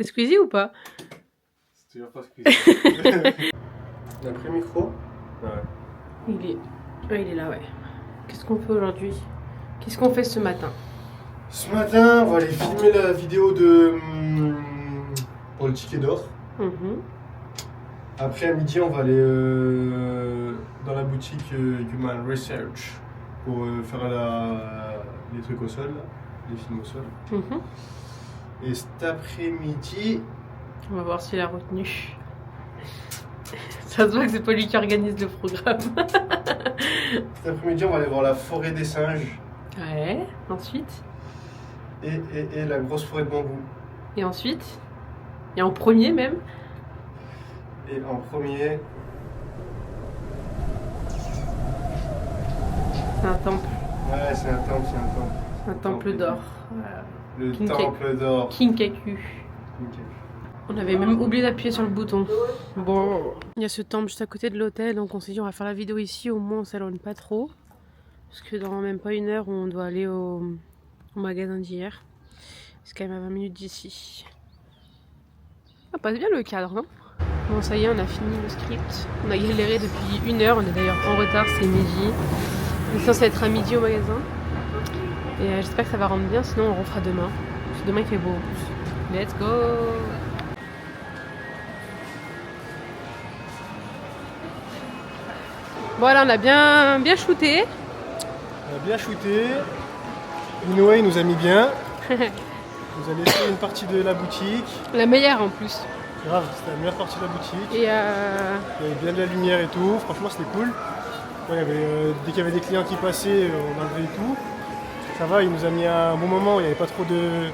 C'est Squeezie ou pas? C'est toujours pas Squeezie. On a pris le micro? Ouais. Il est là, ouais. Qu'est-ce qu'on fait aujourd'hui? Qu'est-ce qu'on fait ce matin? Ce matin, on va aller filmer la vidéo de pour le ticket d'or. Après, à midi, on va aller dans la boutique Human Research pour faire les trucs au sol, là, les films au sol. Et cet après-midi... On va voir s'il a retenu. Ça se voit que c'est pas lui qui organise le programme. Cet après-midi, on va aller voir la forêt des singes. Ouais, ensuite? Et la grosse forêt de bambou. Et ensuite? Et en premier même? Et en premier... C'est un temple. Ouais, c'est un temple, Un temple d'or. Voilà. Le temple d'or. Kinkaku. On avait même oublié d'appuyer sur le bouton. Bon. Il y a ce temple juste à côté de l'hôtel, donc on s'est dit on va faire la vidéo ici, au moins on s'éloigne pas trop. Parce que dans même pas une heure, on doit aller au magasin d'hier. C'est quand même à 20 minutes d'ici. Ça passe bien le cadre, non? Bon, ça y est, on a fini le script. On a galéré depuis une heure, on est d'ailleurs en retard, c'est midi. On est censé être à midi au magasin. Et j'espère que ça va rendre bien, sinon on refera demain. Parce que demain il fait beau. Let's go! Voilà, on a bien shooté. On a bien shooté. Inoue nous a mis bien. Il nous a laissé une partie de la boutique. La meilleure en plus. Grave, c'était la meilleure partie de la boutique. Et il y avait bien de la lumière et tout. Franchement, c'était cool. Ouais, dès qu'il y avait des clients qui passaient, on enlevait tout. Ça va, il nous a mis un bon moment où il n'y avait pas trop de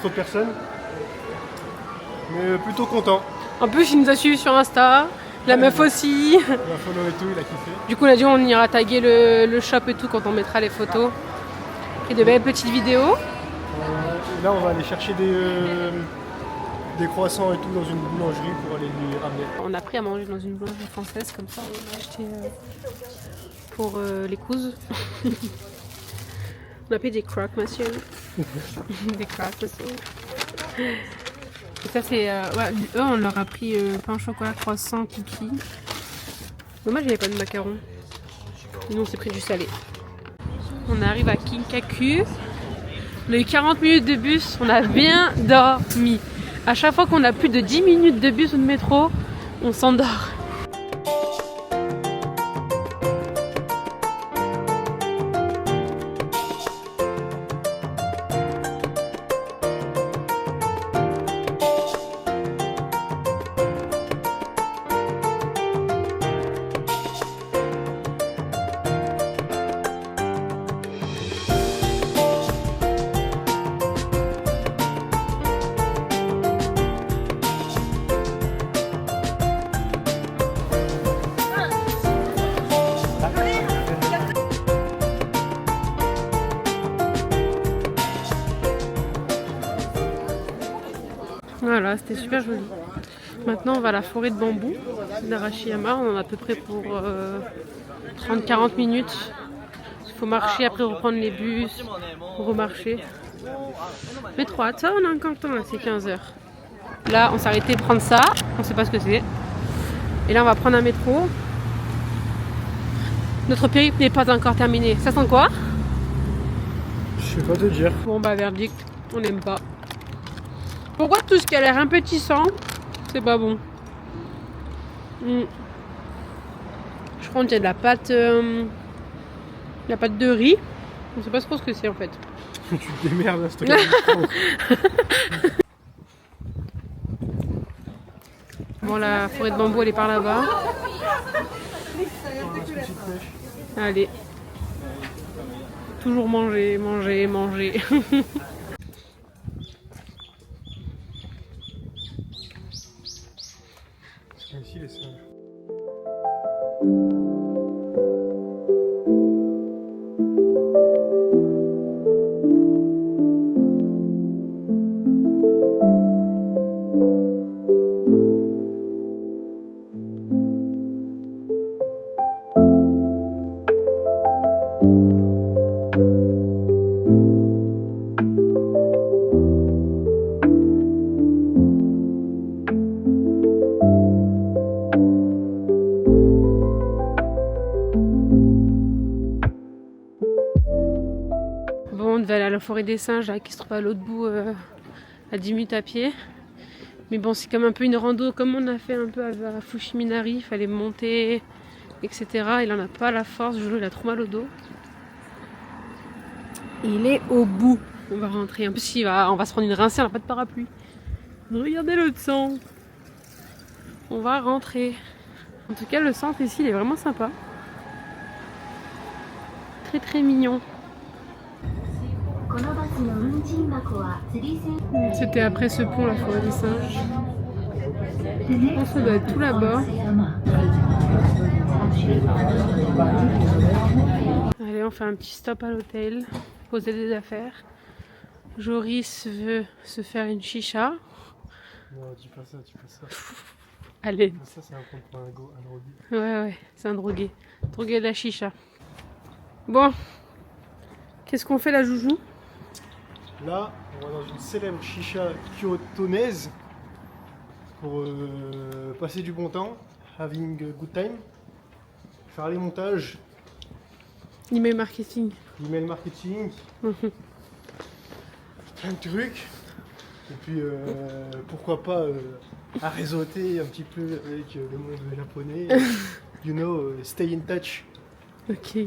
personnes. Mais plutôt content. En plus, il nous a suivis sur Insta. La meuf aussi. Il a follow et tout, il a kiffé. Du coup, on a dit on ira taguer le shop et tout quand on mettra les photos. Et de belles petites vidéos. Et là, on va aller chercher des croissants et tout dans une boulangerie pour aller lui ramener. On a pris à manger dans une boulangerie française comme ça. On a acheté pour les couses. On a payé des crocs, monsieur. Des crocs, monsieur. Et ça, c'est. Ouais, eux, on leur a pris pain au chocolat, croissant, kiki. Dommage, il n'y avait pas de macarons. Et nous, on s'est pris du salé. On arrive à Kinkaku. On a eu 40 minutes de bus, on a bien dormi. À chaque fois qu'on a plus de 10 minutes de bus ou de métro, on s'endort. Voilà, c'était super joli. Maintenant, on va à la forêt de bambou d'Arashiyama. On en a à peu près pour 30-40 minutes. Il faut marcher, après reprendre les bus, remarcher. Mais trop hâte, ça, on a encore le temps, là, c'est 15h. Là, on s'est arrêté prendre ça. On sait pas ce que c'est. Et là, on va prendre un métro. Notre périple n'est pas encore terminé. Ça sent quoi? Je sais pas te dire. Bon, bah, verdict, on n'aime pas. Pourquoi tout ce qui a l'air impétissant, c'est pas bon? Je crois qu'il y a de la pâte de riz. On sait pas trop ce que c'est en fait. Tu te démerdes, s'il te plaît. Bon, la forêt de bambou, elle est par là-bas. Allez. Toujours manger, manger, manger. Ici, les singes. la forêt des singes là, qui se trouve à l'autre bout, à 10 minutes à pied. Mais bon, c'est comme un peu une rando, comme on a fait un peu à Fushiminari, il fallait monter, etc. Il en a pas la force, Jojo il a trop mal au dos. Il est au bout. On va rentrer. En plus, on va se prendre une rincée, on n'a pas de parapluie. Regardez le sang. On va rentrer. En tout cas, le centre ici, il est vraiment sympa. Très très mignon. C'était après ce pont, la forêt des singes. Je pense que ça doit être tout là-bas. Allez, on fait un petit stop à l'hôtel. Poser des affaires. Joris veut se faire une chicha. Non, dis pas ça, dis pas ça. Allez. Ça, c'est un compte pour un drogué. Ouais, c'est un drogué. Drogué de la chicha. Bon. Qu'est-ce qu'on fait là, Joujou? Là, on va dans une célèbre chicha kyotonaise pour passer du bon temps, having a good time, faire les montages, Email marketing. email marketing, plein de trucs. Et puis pourquoi pas à réseauter un petit peu avec le monde japonais. You know, stay in touch. Ok.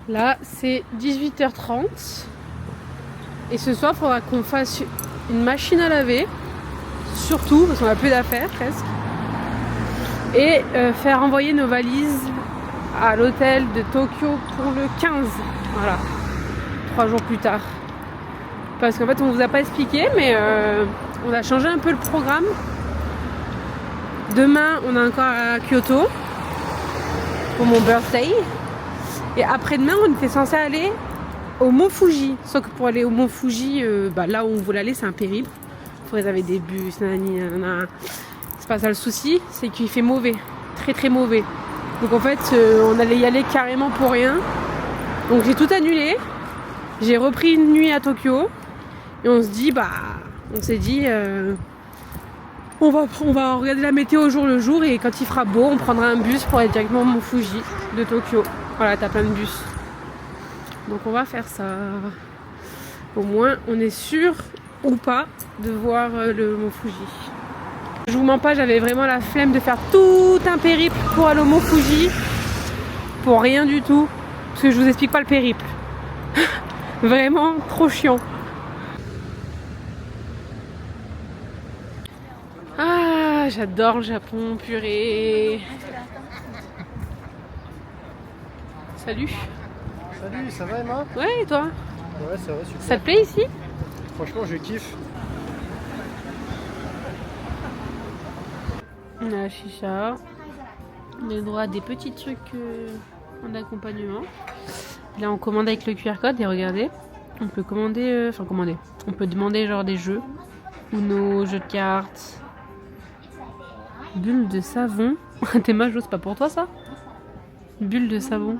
Là, c'est 18h30. Et ce soir, il faudra qu'on fasse une machine à laver. Surtout, parce qu'on a plus d'affaires presque. Et faire envoyer nos valises à l'hôtel de Tokyo pour le 15. Voilà. 3 jours plus tard. Parce qu'en fait, on vous a pas expliqué, mais on a changé un peu le programme. Demain, on est encore à Kyoto pour mon birthday. Et après-demain, on était censé aller au Mont Fuji. Sauf que pour aller au Mont Fuji, là où on voulait aller, c'est un périple. Il faut réserver des bus, nanana. C'est pas ça le souci, c'est qu'il fait mauvais. Très très mauvais. Donc en fait, on allait y aller carrément pour rien. Donc j'ai tout annulé. J'ai repris une nuit à Tokyo. Et on s'est dit, on va regarder la météo au jour le jour. Et quand il fera beau, on prendra un bus pour aller directement au Mont Fuji de Tokyo. Voilà, t'as plein de bus. Donc on va faire ça. Au moins, on est sûr ou pas de voir le Mont Fuji. Je vous mens pas, j'avais vraiment la flemme de faire tout un périple pour aller au Mont Fuji. Pour rien du tout. Parce que je vous explique pas le périple. Vraiment trop chiant. Ah, j'adore le Japon, purée. Salut. Salut, ça va Emma? Ouais, et toi? Ouais, ça va, super. Ça te plaît ici? Franchement, je kiffe. On a la chicha. On a le droit à des petits trucs en accompagnement. Là, on commande avec le QR code et regardez, on peut commander, on peut demander genre des jeux ou nos jeux de cartes. Bulle de savon. T'es majo, c'est pas pour toi ça? Bulle de savon.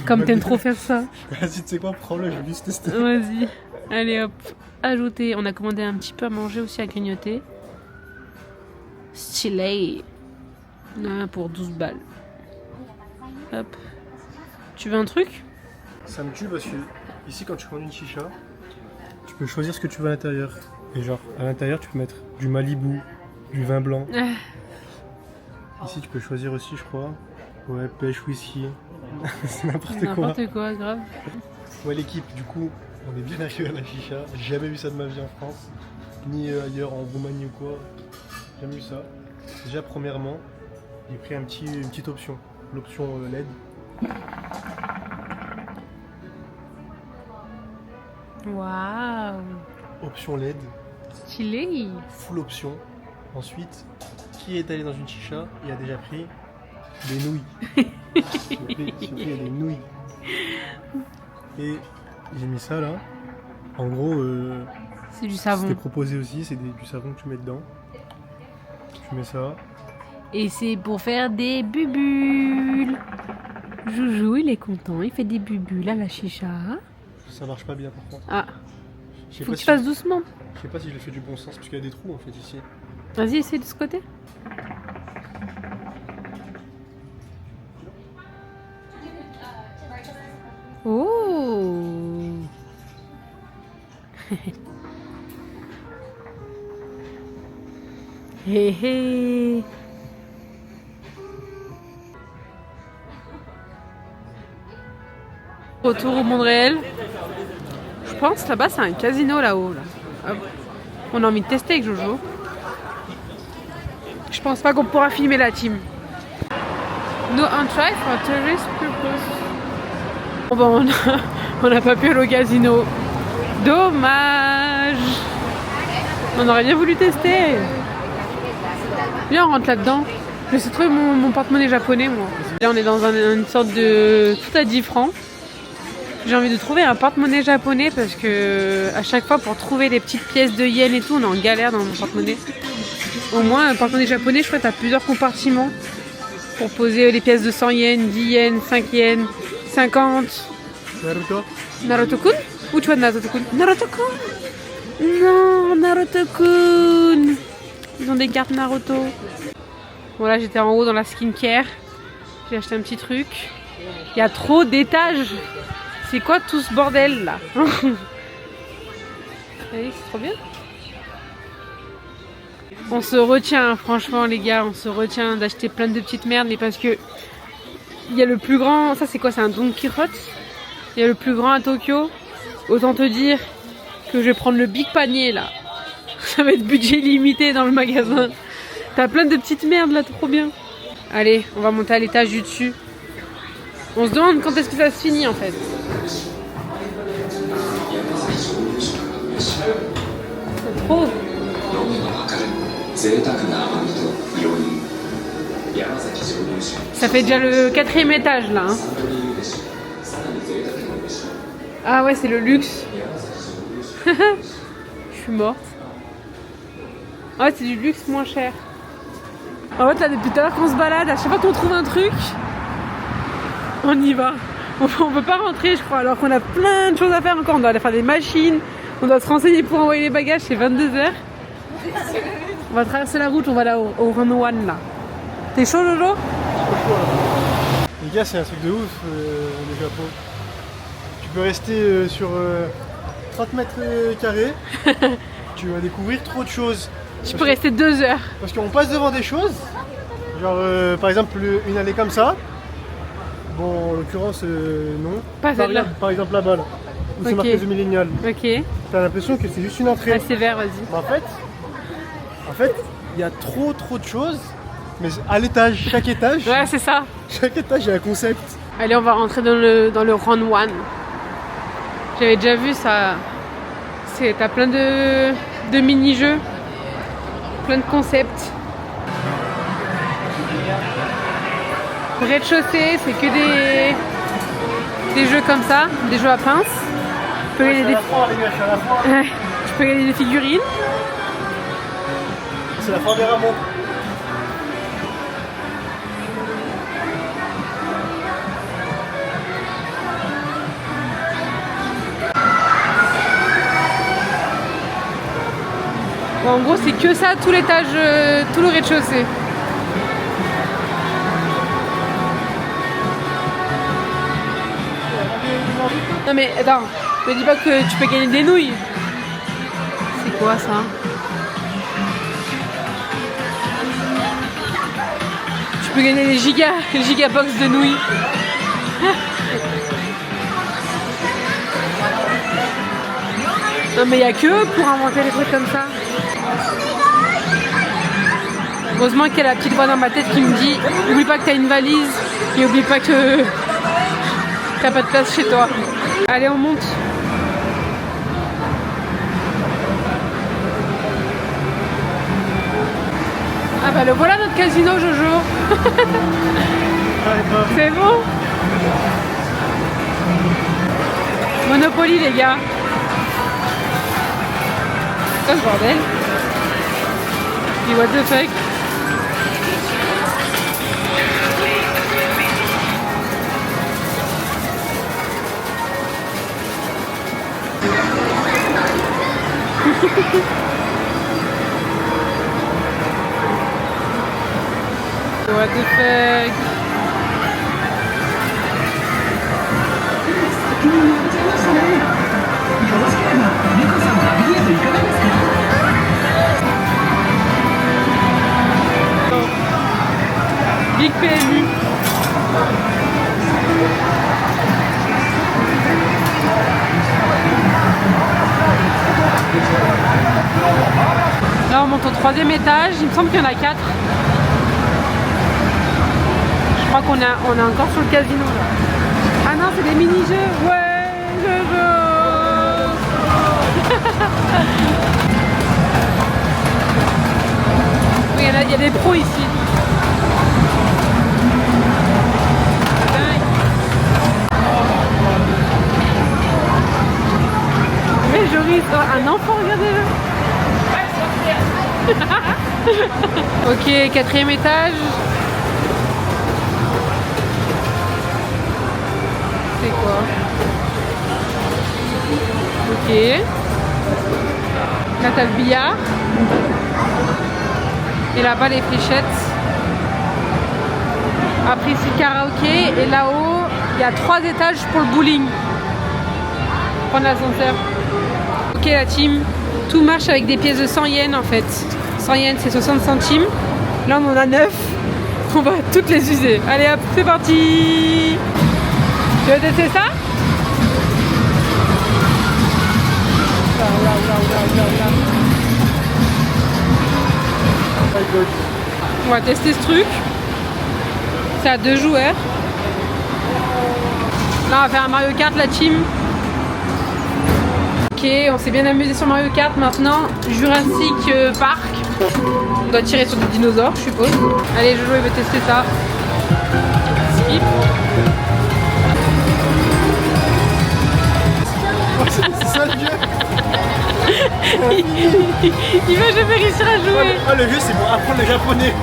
Comme t'aimes trop faire ça. Vas-y, tu sais quoi, prends-le, je vais juste tester. Vas-y. Allez hop. Ajouter. On a commandé un petit peu à manger aussi à grignoter. Stylé. Là, pour 12 balles. Hop. Tu veux un truc? Ça me tue parce que ici, quand tu commandes une chicha, tu peux choisir ce que tu veux à l'intérieur. Et genre, à l'intérieur, tu peux mettre du Malibu, du vin blanc. Ici, tu peux choisir aussi, je crois. Ouais, pêche, whisky. C'est n'importe quoi. N'importe quoi, grave. Ouais, l'équipe, du coup, on est bien arrivé à la chicha. J'ai jamais vu ça de ma vie en France, ni ailleurs en Roumanie ou quoi. J'ai jamais vu ça. Déjà, premièrement, j'ai pris une petite option. L'option LED. Waouh. Option LED. Stylé. Full option. Ensuite, qui est allé dans une chicha et a déjà pris des nouilles. S'il vous plaît, il y a des nouilles. Et j'ai mis ça là. En gros, C'est du savon. c'était proposé aussi, c'est du savon que tu mets dedans. Tu mets ça. Et c'est pour faire des bubules. Joujou, il est content, il fait des bubules à la chicha. Ça marche pas bien par contre. Ah, Je sais faut pas que tu si- fasses doucement. Je sais pas si je l'ai fait du bon sens parce qu'il y a des trous en fait ici. Vas-y, essaye de ce côté. Oh, Hé hé. Retour au monde réel. Je pense là-bas c'est un casino là-haut. Là. On a envie de tester avec Jojo. Je pense pas qu'on pourra filmer la team. No entry for tourist purpose. Bon, on n'a pas pu aller au casino. Dommage. On aurait bien voulu tester. Viens, on rentre là-dedans. Je sais trouver mon porte-monnaie japonais, moi. Là, on est dans une sorte de... Tout à 10 francs. J'ai envie de trouver un porte-monnaie japonais parce que à chaque fois, pour trouver les petites pièces de yens et tout, on est en galère dans mon porte-monnaie. Au moins, un porte-monnaie japonais, je crois que tu as plusieurs compartiments pour poser les pièces de 100 yens, 10 yens, 5 yens, 50. Naruto. Naruto-kun? Which one Naruto-kun? Naruto-kun? Non, Naruto-kun! Ils ont des cartes Naruto. Bon là j'étais en haut dans la skincare. J'ai acheté un petit truc. Il y a trop d'étages. C'est quoi tout ce bordel là? C'est trop bien. On se retient franchement les gars, on se retient d'acheter plein de petites merdes, mais parce que il y a le plus grand, ça c'est quoi, c'est un Don Quichotte. Il y a le plus grand à Tokyo. Autant te dire que je vais prendre le big panier là. Ça va être budget limité dans le magasin. T'as plein de petites merdes là, trop bien. Allez, on va monter à l'étage du dessus. On se demande quand est-ce que ça se finit en fait. C'est trop. Ça fait déjà le 4e étage là. Hein. Ah ouais, c'est le luxe. Je suis morte. Ah ouais, c'est du luxe moins cher. En fait, là, depuis tout à l'heure qu'on se balade, à chaque fois qu'on trouve un truc, on y va. On peut pas rentrer, je crois, alors qu'on a plein de choses à faire encore. On doit aller faire des machines, on doit se renseigner pour envoyer les bagages, c'est 22h. On va traverser la route, on va là au Run One là. T'es chaud, Jojo? Les gars, c'est un truc de ouf, le Japon. Tu peux rester sur 30 mètres carrés, tu vas découvrir trop de choses. Je peux rester 2 heures. Parce qu'on passe devant des choses, genre par exemple une allée comme ça. Bon, en l'occurrence, non. Pas celle-là. Par exemple là-bas, là, où c'est marqué The Millennial. Ok. T'as l'impression que c'est juste une entrée. Ah, c'est vert, vas-y. Mais en fait, il y a trop de choses. Mais à l'étage, chaque étage. Ouais, c'est ça. Chaque étage, il y a un concept. Allez, on va rentrer dans le Run One. J'avais déjà vu ça. T'as plein de mini-jeux. Plein de concepts. Le rez-de-chaussée, c'est que des jeux comme ça, des jeux à pince. Tu peux gagner des figurines. C'est la fin des rameaux. Bon, en gros, c'est que ça, tout l'étage, tout le rez-de-chaussée. Non mais attends, ne dis pas que tu peux gagner des nouilles. C'est quoi ça? Tu peux gagner les gigabox de nouilles. Non mais il n'y a que eux pour inventer des trucs comme ça. Heureusement qu'il y a la petite voix dans ma tête qui me dit n'oublie pas que t'as une valise et oublie pas que t'as pas de place chez toi. Allez, on monte. Ah bah le voilà notre casino, Jojo. C'est bon. Monopoly les gars. C'est quoi ce bordel? Et what the fuck? What the fuck? Big PMU. Là on monte au 3e étage, il me semble qu'il y en a 4. Je crois qu'on est encore sur le casino là. Ah non, c'est des mini-jeux. Ouais, je veux. Oui, il y a des pros ici. Mais Joris, un enfant, regardez-le. Ok, 4e étage. C'est quoi? Ok. Là t'as le billard. Et là-bas les fléchettes. Après ici le karaoké. Et là-haut, il y a 3 étages pour le bowling. Prendre l'ascenseur. Ok la team, tout marche avec des pièces de 100 yens en fait. 100 yens c'est 60 centimes. Là on en a 9. On va toutes les user. Allez hop, c'est parti. Tu veux tester ça? On va tester ce truc. C'est à 2 joueurs. Là on va faire un Mario Kart la team. Ok, on s'est bien amusé sur Mario Kart. Maintenant Jurassic Park. On doit tirer sur des dinosaures je suppose. Allez Jojo il veut tester ça. Skip. C'est ça le jeu. Il va jamais réussir à jouer. Ah le jeu c'est pour apprendre le japonais.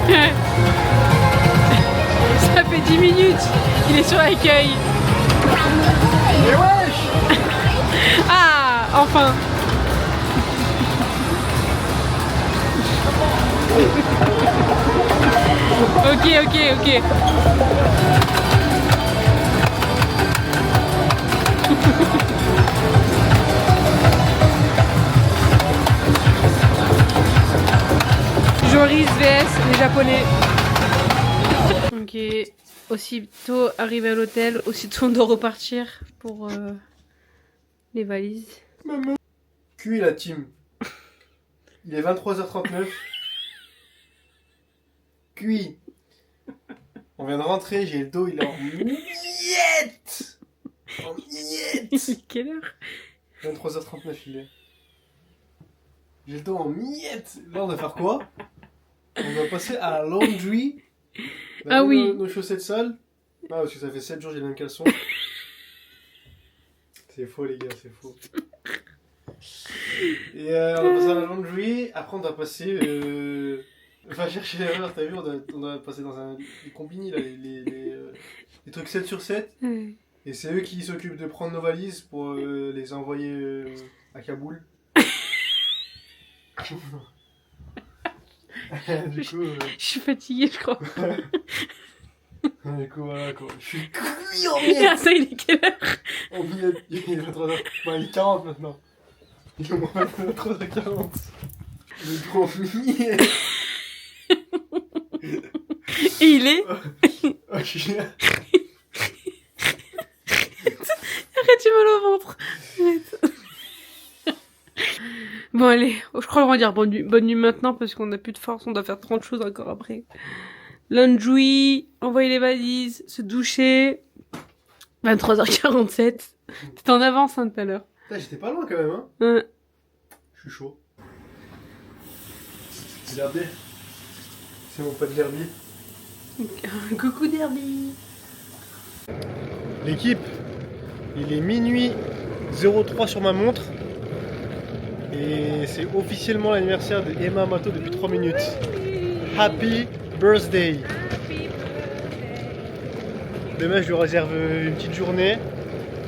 Ça fait 10 minutes. Il est sur l'accueil. Mais wesh. Ah, enfin. Ok. Joris vs les japonais. Ok, aussitôt arrivé à l'hôtel, aussitôt on doit repartir pour les valises. Maman. QI la team. Il est 23h39. QI. On vient de rentrer, j'ai le dos, il est en miettes. En miettes. Quelle heure? 23h39 il est. J'ai le dos en miettes. Là on va faire quoi? On va passer à la laundry. Ah oui. Nos chaussettes sales. Ah parce que ça fait 7 jours j'ai les mêmes caleçons. C'est faux les gars, c'est faux. Et on va passer à la laundry. Après on doit passer... Enfin chercher l'erreur, t'as vu, on doit passer dans les combini là, les trucs 7 sur 7. Et c'est eux qui s'occupent de prendre nos valises pour les envoyer à Kaboul. Du coup, je suis fatiguée, je crois. Du coup, voilà quoi. Je suis cuit en Et miettes. ça, il est quelle heure? En miettes. Il est 23h. Bah, il est 40 maintenant. Il est au moins 23h40. Il est trop en miettes. Et il est. Ok. Arrête, tu me le ventre. Arrête. Bon, allez, je crois qu'on va dire bonne nuit maintenant parce qu'on a plus de force, on doit faire 30 choses encore après. Laundry, envoyer les valises, se doucher. 23h47. T'étais en avance hein, tout à l'heure. J'étais pas loin quand même, hein. Ouais. Je suis chaud. Regardez. C'est mon pote Derby. Coucou Derby. L'équipe, il est minuit 03 sur ma montre. Et c'est officiellement l'anniversaire de Emma Amato depuis 3 minutes. Happy birthday! Demain je lui réserve une petite journée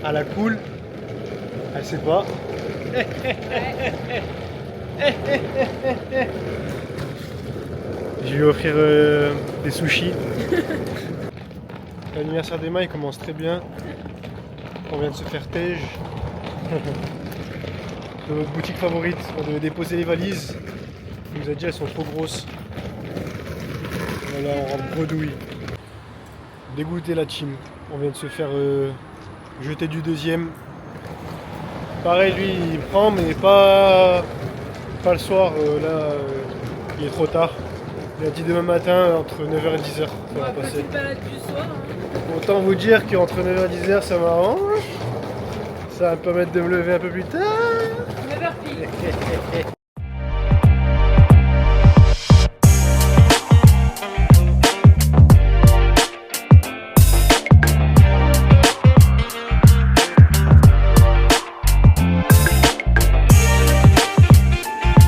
à la cool. Elle sait pas. Je vais lui offrir des sushis. L'anniversaire d'Emma il commence très bien. On vient de se faire tège. De notre boutique favorite, on devait déposer les valises. Il nous a dit elles sont trop grosses. Voilà, on rentre bredouille. dégoûté la team. On vient de se faire jeter du deuxième. Pareil, lui, il prend, mais pas le soir. Il est trop tard. Il a dit demain matin, entre 9h et 10h. Ça va passer. Balade du soir. Autant vous dire qu'entre 9h et 10h, ça m'arrange. Ça va me permettre de me lever un peu plus tard. 9h pile.